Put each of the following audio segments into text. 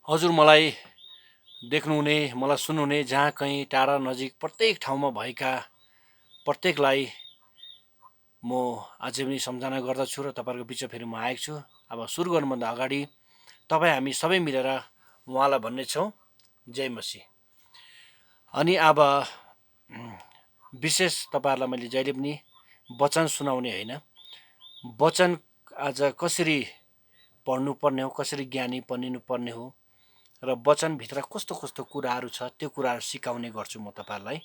हजुर मलाई देख्नुहुने, मलाई सुन्नुहुने जहाँ कहीँ टाढा नजिक प्रत्येक ठाउँमा भएका प्रत्येकलाई म अझै पनि सम्झना गर्दछु र तपाईँहरूको बिचमा फेरि म आएको छु। अब सुरु गर्नुभन्दा अगाडि तपाईँ हामी सबै मिलेर उहाँलाई भन्नेछौँ जय मसीह। अनि अब विशेष तपाईँहरूलाई मैले जहिले पनि वचन सुनाउने होइन, वचन आज कसरी पढ्नुपर्ने हो, कसरी ज्ञानी बनिनु पर्ने हो र वचनभित्र कस्तो कस्तो कुराहरू छ त्यो कुराहरू सिकाउने गर्छु म तपाईँहरूलाई।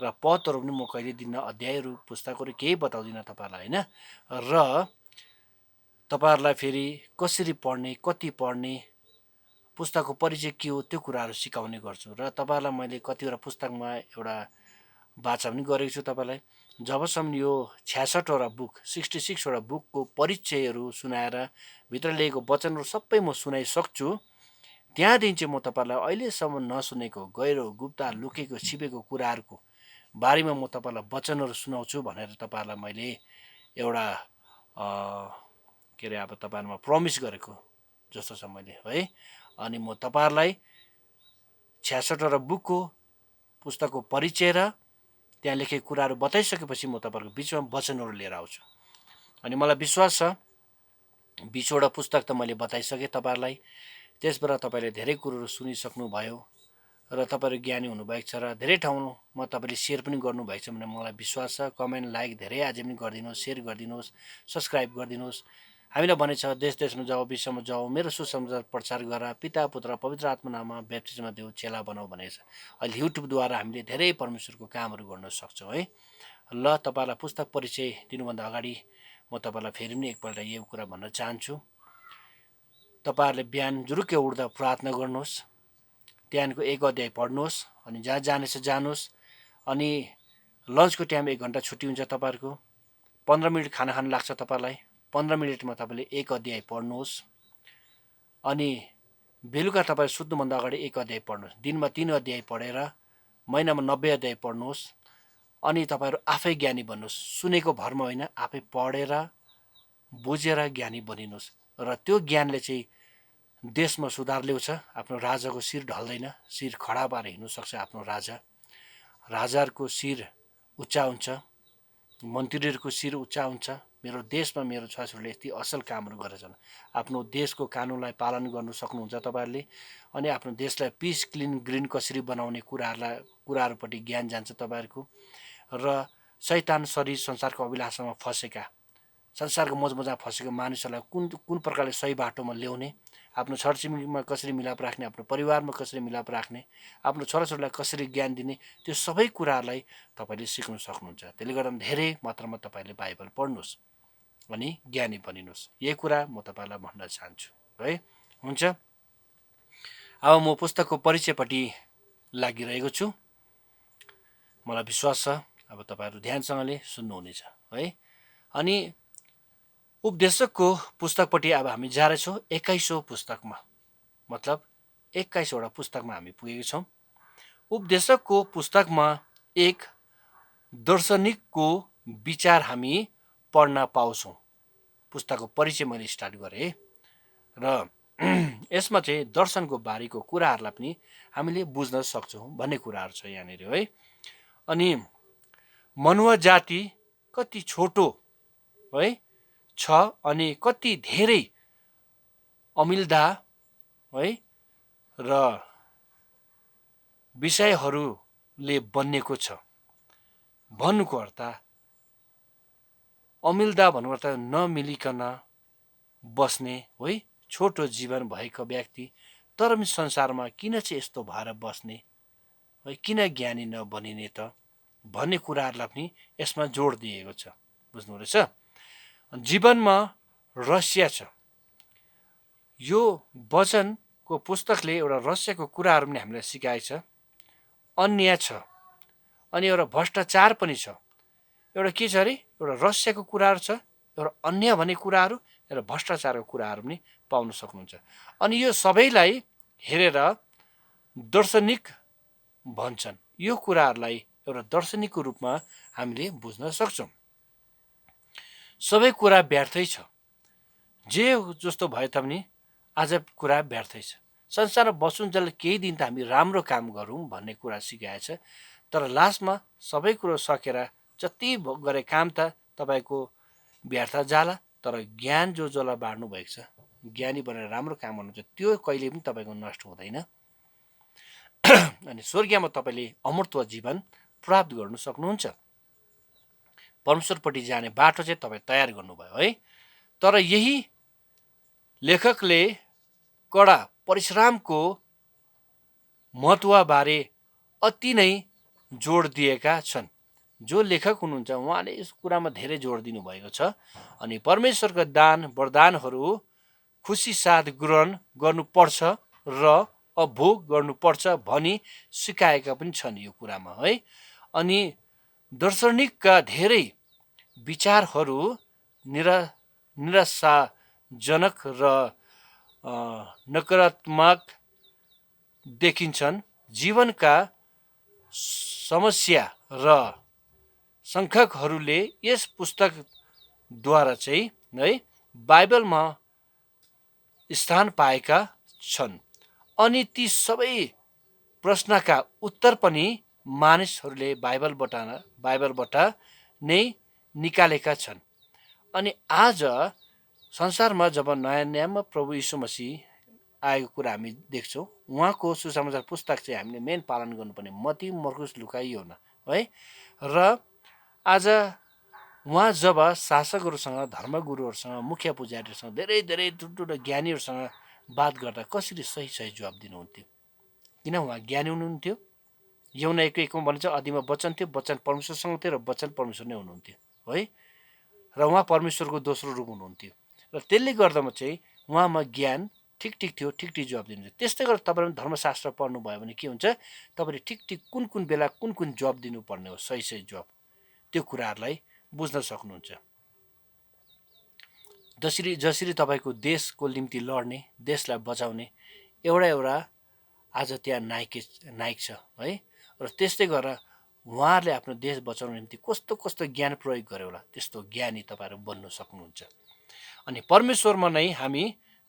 र पदहरू पनि म कहिले दिन्न, अध्यायहरू पुस्तकहरू केही बताउँदिनँ तपाईँहरूलाई होइन। र तपाईँहरूलाई फेरि कसरी पढ्ने, कति पढ्ने, पुस्तकको परिचय के हो त्यो कुराहरू सिकाउने गर्छु। र तपाईँहरूलाई मैले कतिवटा पुस्तकमा एउटा वाचा पनि गरेको छु तपाईँलाई। जबसम्म यो 66वटा बुक 66वटा बुकको परिचयहरू सुनाएर भित्र लेखेको वचनहरू सबै म सुनाइसक्छु, त्यहाँदेखि चाहिँ म तपाईँहरूलाई अहिलेसम्म नसुनेको गहिरो गुप्त लुकेको छिपेको कुराहरूको बारेमा म तपाईँलाई वचनहरू सुनाउँछु भनेर तपाईँहरूलाई मैले एउटा के अरे अब तपाईँहरूमा प्रमिस गरेको जस्तो छ मैले है। अनि म तपाईँहरूलाई 66वटा बुकको पुस्तकको परिचय र त्यहाँ लेखेको कुराहरू बताइसकेपछि म तपाईँहरूको बिचमा वचनहरू लिएर आउँछु। अनि मलाई विश्वास छ 20वटा पुस्तक त मैले बताइसकेँ तपाईँहरूलाई, त्यसबाट तपाईँले धेरै कुरोहरू सुनिसक्नुभयो र तपाईँहरू ज्ञानी हुनुभएको छ र धेरै ठाउँमा तपाईँले सेयर पनि गर्नुभएको छ भने मलाई विश्वास छ। कमेन्ट लाइक धेरै अझै पनि गरिदिनुहोस्, सेयर गरिदिनुहोस्, सब्सक्राइब गरिदिनुहोस्। हामीलाई भनेछ देश देशमा जाऊ, विश्वमा जाऊ, मेरो सुसमाचार प्रचार गर, पिता पुत्र पवित्र आत्मा नाममा ब्याप्टिजम देऊ, चेला बनाऊ भनेको छ। अहिले युट्युबद्वारा हामीले धेरै परमेश्वरको कामहरू गर्न सक्छौँ है। ल तपाईँलाई पुस्तक परिचय दिनुभन्दा अगाडि म तपाईँलाई फेरि पनि एकपल्ट यो कुरा भन्न चाहन्छु। तपाईँहरूले बिहान जुरुक्कै उठ्दा प्रार्थना गर्नुहोस्, त्यहाँको 1 अध्याय पढ्नुहोस्, अनि जहाँ जानेछ जानुहोस्। अनि लन्चको टाइम 1 घन्टा छुट्टी हुन्छ तपाईँहरूको, 15 मिनट खाना खानु लाग्छ तपाईँलाई, 15 मिनटमा तपाईँले 1 अध्याय पढ्नुहोस्। अनि बेलुका तपाईँ सुत्नुभन्दा अगाडि 1 अध्याय पढ्नुहोस्। दिनमा 3 अध्याय पढेर महिनामा 90 अध्याय पढ्नुहोस्। अनि तपाईँहरू आफै ज्ञानी बन्नुहोस्, सुनेको भरमा होइन, आफै पढेर बुझेर ज्ञानी बनिनुहोस्। र त्यो ज्ञानले चाहिँ देशमा सुधार ल्याउँछ। आफ्नो राजाको शिर ढल्दैन, शिर खडा पारेर हिँड्नु सक्छ आफ्नो राजा। राजाहरूको शिर उच्चा हुन्छ, मन्त्रीहरूको शिर उच्चा हुन्छ। मेरो देशमा मेरो छोराछोरीले यति असल कामहरू गरेछन्। आफ्नो देशको कानुनलाई पालन गर्नु सक्नुहुन्छ तपाईँहरूले। अनि आफ्नो देशलाई पिस, क्लिन, ग्रिन कसरी बनाउने कुराहरूपट्टि ज्ञान जान्छ तपाईँहरूको। र शैतान शरीर संसारको अभिलाषामा फँसेका, संसारको मजमजामा फँसेको मानिसहरूलाई कुन प्रकारले सही बाटोमा ल्याउने, आफ्नो छरछिमेकीमा कसरी मिलाप राख्ने, आफ्नो परिवारमा कसरी मिलाप राख्ने, आफ्नो छोराछोरीलाई कसरी ज्ञान दिने, त्यो सबै कुराहरूलाई तपाईँले सिक्नु सक्नुहुन्छ। त्यसले गर्दा धेरै मात्रामा तपाईँले बाइबल पढ्नुहोस् अनि ज्ञानी बनिनुहोस्। यही कुरा म तपाईँलाई भन्न चाहन्छु है। हुन्छ, अब म पुस्तकको परिचयपट्टि लागिरहेको छु। मलाई विश्वास छ अब तपाईँहरू ध्यानसँगले सुन्नुहुनेछ है। अनि उपदेशकको पुस्तकपट्टि अब हामी जाँदैछौँ 21औं पुस्तकमा, मतलब 21वटा पुस्तकमा हामी पुगेका छौँ। उपदेशकको पुस्तकमा एक दार्शनिकको विचार हामी पढ्न पाउँछौँ। पुस्तकको परिचय मैले स्टार्ट गरेँ र यसमा चाहिँ दर्शनको बारेको कुराहरूलाई पनि हामीले बुझ्न सक्छौँ भन्ने कुराहरू छ यहाँनिर है। अनि मनुवा जाति कति छोटो है छ अनि कति धेरै अमिल्दा है र विषयहरूले बनिएको छ भन्नुको अर्थ, अमिल्दा भन्नुको अर्थ नमिलिकन बस्ने है, छोटो जीवन भएको व्यक्ति तर पनि संसारमा किन चाहिँ यस्तो भएर बस्ने है, किन ज्ञानी नबनिने त भन्ने कुराहरूलाई पनि यसमा जोड दिएको छ। बुझ्नु रहेछ। जीवनमा रहस्य छ। यो वचनको पुस्तकले एउटा रहस्यको कुराहरू पनि हामीलाई सिकाएको छ। अन्याय छ अनि एउटा भ्रष्टाचार पनि छ। एउटा के छ अरे, एउटा रहस्यको कुराहरू छ, एउटा अन्याय भन्ने कुराहरू, एउटा भ्रष्टाचारको कुराहरू पनि पाउन सक्नुहुन्छ। अनि यो सबैलाई हेरेर दार्शनिक भन्छन्। यो कुराहरूलाई एउटा दार्शनिकको रूपमा हामीले बुझ्न सक्छौँ। सबै कुरा व्यर्थै छ, जे जस्तो भए तापनि आज कुरा व्यर्थै छ। संसारमा बसुन्जेल केही दिन त हामी राम्रो काम गरौँ भन्ने कुरा सिकाएको छ। तर लास्टमा सबै कुरो सकेर जति गरे काम त तपाईँको व्यर्थ जाला। तर ज्ञान जसलाई बाँड्नु भएको छ, ज्ञानी बनेर राम्रो काम गर्नुहुन्छ, त्यो कहिले पनि तपाईँको नष्ट हुँदैन। अनि स्वर्गीयमा तपाईँले अमरत्व जीवन प्राप्त गर्नु सक्नुहुन्छ। परमेश्वरपट्टि जाने बाटो चाहिँ तपाईँ तयार गर्नुभयो है। तर यही लेखकले कडा परिश्रमको महत्त्वबारे अति नै जोड दिएका छन्। जो लेखक हुनुहुन्छ उहाँले यस कुरामा धेरै जोड दिनुभएको छ। अनि परमेश्वरका दान वरदानहरू खुसी साथ ग्रहण गर्नुपर्छ र अभोग गर्नुपर्छ भनी सिकाएका पनि छन् यो कुरामा है। अनि दार्शनिकका धेरै विचारहरू निराशाजनक र नकारात्मक देखिन्छन्। जीवनका समस्या र सङ्कटहरूले यस पुस्तकद्वारा चाहिँ है बाइबलमा स्थान पाएका छन्। अनि ती सबै प्रश्नका उत्तर पनि मानिसहरूले बाइबलबाट नै निकालेका छन्। अनि आज संसारमा जब नयाँ नियममा प्रभु यीशु मसीह आएको कुरा हामी देख्छौँ, उहाँको सुसमाचार पुस्तक चाहिँ हामीले मेन पालन गर्नुपर्ने मत्ती, मर्कुस, लुका, योना है। र आज उहाँ जब शासकहरूसँग, धर्मगुरुहरूसँग, मुखिया पुजारीहरूसँग, धेरै धेरै ठुल्ठुलो ज्ञानीहरूसँग बात गर्दा कसरी सही सही जवाब दिनुहुन्थ्यो? किन उहाँ ज्ञानी हुनुहुन्थ्यो। यौना 1:1 भनिन्छ आदिमा वचन थियो, वचन परमेश्वरसँग थियो र वचन परमेश्वर नै हुनुहुन्थ्यो है। र उहाँ परमेश्वरको दोस्रो रूप हुनुहुन्थ्यो। र त्यसले गर्दामा चाहिँ उहाँमा ज्ञान ठिक थियो, ठिक जवाब दिनुहुन्छ। त्यस्तै गरेर तपाईँले धर्मशास्त्र पढ्नुभयो भने के हुन्छ, तपाईँले ठिक कुन बेला कुन जवाब दिनुपर्ने हो, सही जवाब, त्यो कुराहरूलाई बुझ्न सक्नुहुन्छ। जसरी तपाईँको देशको निम्ति लड्ने, देशलाई बचाउने एउटा आज त्यहाँ नायक छ है। र त्यस्तै गरेर उहाँहरूले आफ्नो देश बचाउनको निम्ति कस्तो ज्ञान प्रयोग गरे होला, त्यस्तो ज्ञानी तपाईँहरू बन्नु सक्नुहुन्छ। अनि परमेश्वरमा नै हामी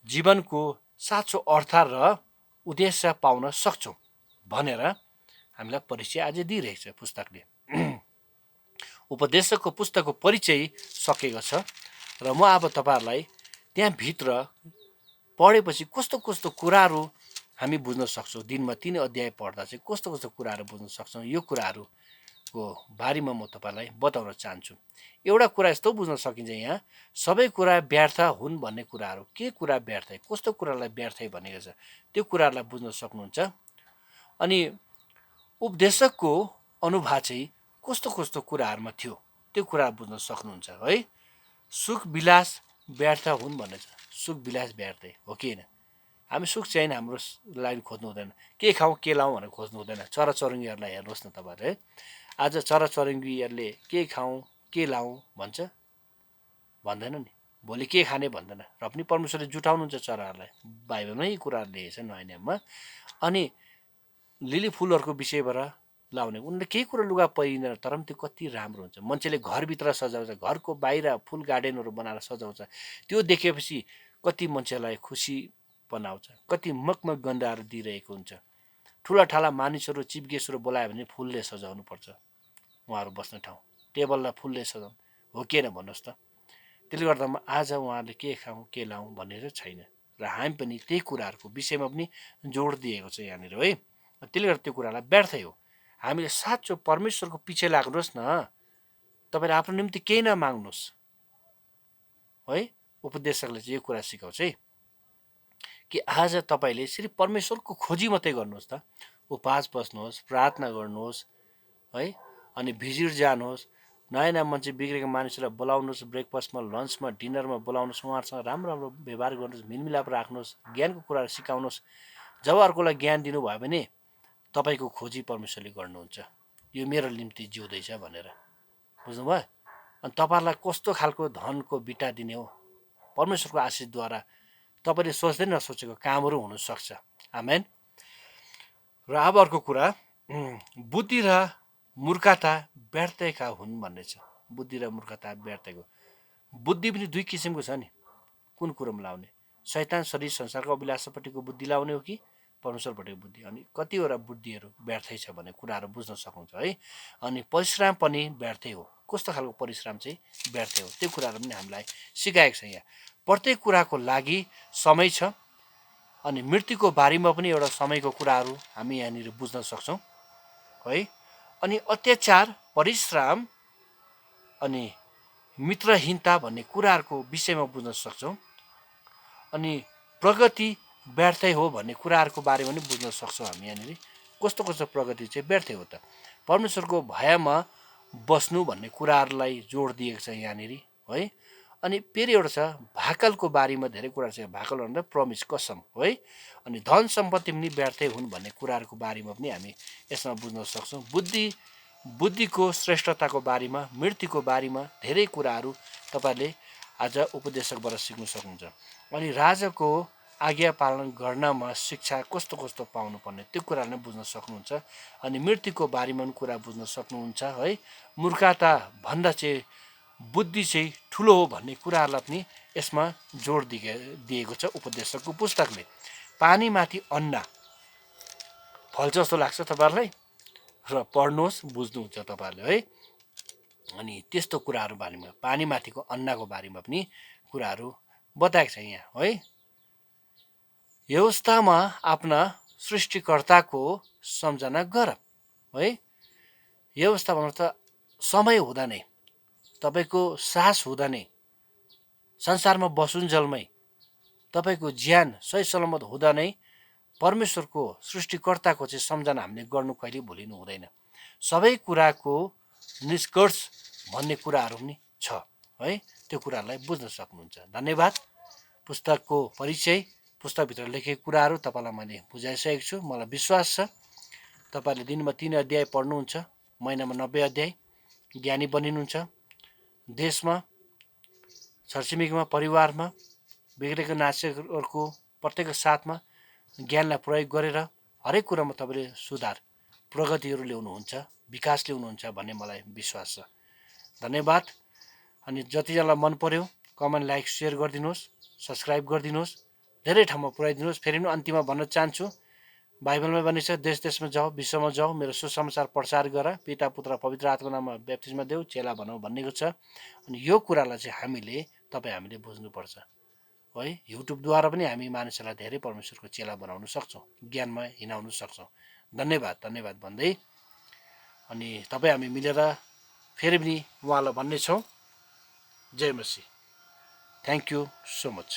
जीवनको साँचो अर्थ र उद्देश्य पाउन सक्छौँ भनेर हामीलाई परिचय अझै दिइरहेको छ पुस्तकले। उपदेशकको पुस्तकको परिचय सकेको छ र म अब तपाईँहरूलाई त्यहाँभित्र पढेपछि कस्तो कुराहरू हामी बुझ्न सक्छौँ, दिनमा 3 अध्याय पढ्दा चाहिँ कस्तो कुराहरू बुझ्न सक्छौँ, यो कुराहरूको बारेमा म तपाईँलाई बताउन चाहन्छु। एउटा कुरा यस्तो बुझ्न सकिन्छ, यहाँ सबै कुरा व्यर्थ हुन् भन्ने कुराहरू, के कुरा व्यर्थ, कस्तो कुरालाई व्यर्थ भनेको छ, त्यो कुराहरूलाई बुझ्न सक्नुहुन्छ। अनि उपदेशकको अनुभव चाहिँ कस्तो कुराहरूमा थियो, त्यो कुरा बुझ्न सक्नुहुन्छ है। सुख विलास व्यर्थ हुन् भन्ने छ। सुख विलास व्यर्थ हो कि होइन? हामी सुख चाहिँ हाम्रो लागि खोज्नु हुँदैन, के खाउँ के लाउँ भनेर खोज्नु हुँदैन। चराचुरुङ्गीहरूलाई हेर्नुहोस् न तपाईँहरू है। आज चराचुरुङ्गीहरूले के खाउँ के लाउँ भन्छ, भन्दैन नि। भोलि के खाने भन्दैन। र पनि परमेश्वरले जुटाउनुहुन्छ चराहरूलाई, बाइबलमै यी कुराहरू लेखेको छ नयाँ नियममा। अनि लिली फुलहरूको विषयबाट लाउने, उनले केही कुरा लुगा पहिरिँदैन, तर पनि त्यो कति राम्रो हुन्छ। मान्छेले घरभित्र सजाउँछ, घरको बाहिर फुल गार्डनहरू बनाएर सजाउँछ, त्यो देखेपछि कति मान्छेलाई खुसी बनाउँछ, कति मगमग गन्धहरू दिइरहेको हुन्छ। ठुला मानिसहरू, चिफ गेस्टहरू बोलायो भने फुलले सजाउनु पर्छ उहाँहरू बस्ने ठाउँ, टेबललाई फुलले सजाउनु हो कि होइन भन्नुहोस् त। त्यसले गर्दामा आज उहाँहरूले के खाउँ के लाउँ भन्ने छैन। र हामी पनि त्यही कुराहरूको विषयमा पनि जोड दिएको छ यहाँनिर है। त्यसले गर्दा त्यो कुरालाई व्यर्थै हो। हामीले साँचो परमेश्वरको पछि लाग्नुहोस् न, तपाईँले आफ्नो निम्ति केही नमाग्नुहोस् है। उपदेशकले चाहिँ यो कुरा सिकाउँछ है कि आज तपाईँले सिर्फ परमेश्वरको खोजी मात्रै गर्नुहोस् त। उपवास बस्नुहोस्, प्रार्थना गर्नुहोस् है। अनि भिजिट जानुहोस्, नयाँ मान्छे बिग्रेको मानिसहरूलाई बोलाउनुहोस्, ब्रेकफास्टमा, लन्चमा, डिनरमा बोलाउनुहोस्, उहाँहरूसँग राम्रो व्यवहार गर्नुहोस्, मिलमिलाप राख्नुहोस्, ज्ञानको कुराहरू सिकाउनुहोस्। जब अर्कोलाई ज्ञान दिनुभयो भने तपाईँको खोजी परमेश्वरले गर्नुहुन्छ, यो मेरो निम्ति जिउँदैछ भनेर, बुझ्नुभयो। अनि तपाईँहरूलाई कस्तो खालको धनको बिटा दिने हो, परमेश्वरको आशिषद्वारा तपाईँले सोच्दै नसोचेको कामहरू हुनसक्छ। आमेन। र अब अर्को कुरा, बुद्धि र मूर्खता व्यर्थका हुन् भन्ने छ। बुद्धि र मूर्खता व्यर्थको। बुद्धि पनि 2 किसिमको छ नि। कुन कुरोमा लाउने? शैतान शरीर संसारको अभिलाषापट्टिको बुद्धि लाउने हो कि परमेश्वरबाट बुद्धि। अनि कतिवटा बुद्धिहरू व्यर्थै छ भन्ने कुराहरू बुझ्न सक्नुहुन्छ है। अनि परिश्रम पनि व्यर्थै हो। कस्तो खालको परिश्रम चाहिँ व्यर्थै हो, त्यो कुराहरू पनि हामीलाई सिकाएको छ यहाँ। प्रत्येक कुराको लागि समय छ। अनि मृत्युको बारेमा पनि एउटा समयको कुराहरू हामी यहाँनिर बुझ्न सक्छौँ है। अनि अत्याचार, परिश्रम अनि मित्रहीनता भन्ने कुराहरूको विषयमा बुझ्न सक्छौँ। अनि प्रगति व्यर्थै हो भन्ने कुराहरूको बारेमा पनि बुझ्न सक्छौँ हामी यहाँनिर। कस्तो कस्तो प्रगति चाहिँ व्यर्थै हो त? परमेश्वरको भयमा बस्नु भन्ने कुराहरूलाई जोड दिएको छ यहाँनिर है। अनि फेरि एउटा छ भाकलको बारेमा धेरै कुरा छ। भाकल भन्दा प्रमिस, कसम है। अनि धन सम्पत्ति पनि व्यर्थै हुन् भन्ने कुराहरूको बारेमा पनि हामी यसमा बुझ्न सक्छौँ। बुद्धिको श्रेष्ठताको बारेमा, मृत्युको बारेमा धेरै कुराहरू तपाईँहरूले आज उपदेशकबाट सिक्न सक्नुहुन्छ। अनि राजाको आज्ञा पालन गर्नमा शिक्षा कस्तो कस्तो पाउनुपर्ने त्यो कुराहरू नै बुझ्न सक्नुहुन्छ। अनि मृत्युको बारेमा पनि कुरा बुझ्न सक्नुहुन्छ है। मूर्खता भन्दा चाहिँ बुद्धि चाहिँ ठुलो हो भन्ने कुराहरूलाई पनि यसमा जोड दिएको छ उपदेशकको पुस्तकले। पानीमाथि अन्ना फल्छ जस्तो लाग्छ तपाईँहरूलाई? र पढ्नुहोस्, बुझ्नुहुन्छ तपाईँहरूले है। अनि त्यस्तो कुराहरू बारेमा, पानीमाथिको अन्नाको बारेमा पनि कुराहरू बताएको छ यहाँ है। व्यवस्थामा आफ्ना सृष्टिकर्ताको सम्झना गर है। व्यवस्था भन्नु त समय हुँदा नै, तपाईँको सास हुँदा नै, संसारमा बसुन्जेलमै तपाईँको ज्यान सही सलामत हुँदा नै परमेश्वरको सृष्टिकर्ताको चाहिँ सम्झना हामीले गर्नु कहिले भुलिनु हुँदैन। सबै कुराको निष्कर्ष भन्ने कुराहरू पनि छ है। त्यो कुराहरूलाई बुझ्न सक्नुहुन्छ। धन्यवाद। पुस्तकको परिचय, पुस्तकभित्र लेखेको कुराहरू तपाईँलाई मैले बुझाइसकेको छु। मलाई विश्वास छ तपाईँहरूले दिनमा 3 अध्याय पढ्नुहुन्छ, महिनामा 90 अध्याय ज्ञानी बनिनुहुन्छ। देशमा, छरछिमेकीमा, परिवारमा, बिग्रेको नाचेहरूको प्रत्येक साथमा ज्ञानलाई प्रयोग गरेर हरेक कुरामा तपाईँले सुधार, प्रगतिहरू ल्याउनुहुन्छ, विकास ल्याउनुहुन्छ भन्ने मलाई विश्वास छ। धन्यवाद। अनि जतिजनालाई मन पर्यो कमेन्ट, लाइक, सेयर गरिदिनुहोस्, सब्सक्राइब गरिदिनुहोस्, धेरै ठाउँमा पुऱ्याइदिनुहोस्। फेरि पनि अन्तिममा भन्न चाहन्छु, बाइबलमा भनिन्छ देश देशमा जाऊ, विश्वमा जाऊ, मेरो सुसमाचार प्रचार गर, पिता पुत्र पवित्र आत्माको नाममा बप्तिस्मा देऊ, चेला बनाऊ भन्नेको छ। अनि यो कुरालाई चाहिँ हामीले बुझ्नुपर्छ है। युट्युबद्वारा पनि हामी मानिसहरूलाई धेरै परमेश्वरको चेला बनाउन सक्छौँ, ज्ञानमा हिँडाउन सक्छौँ। धन्यवाद भन्दै अनि तपाईँ हामी मिलेर फेरि पनि उहाँलाई भन्नेछौँ, जय मसीह। Thank you so much.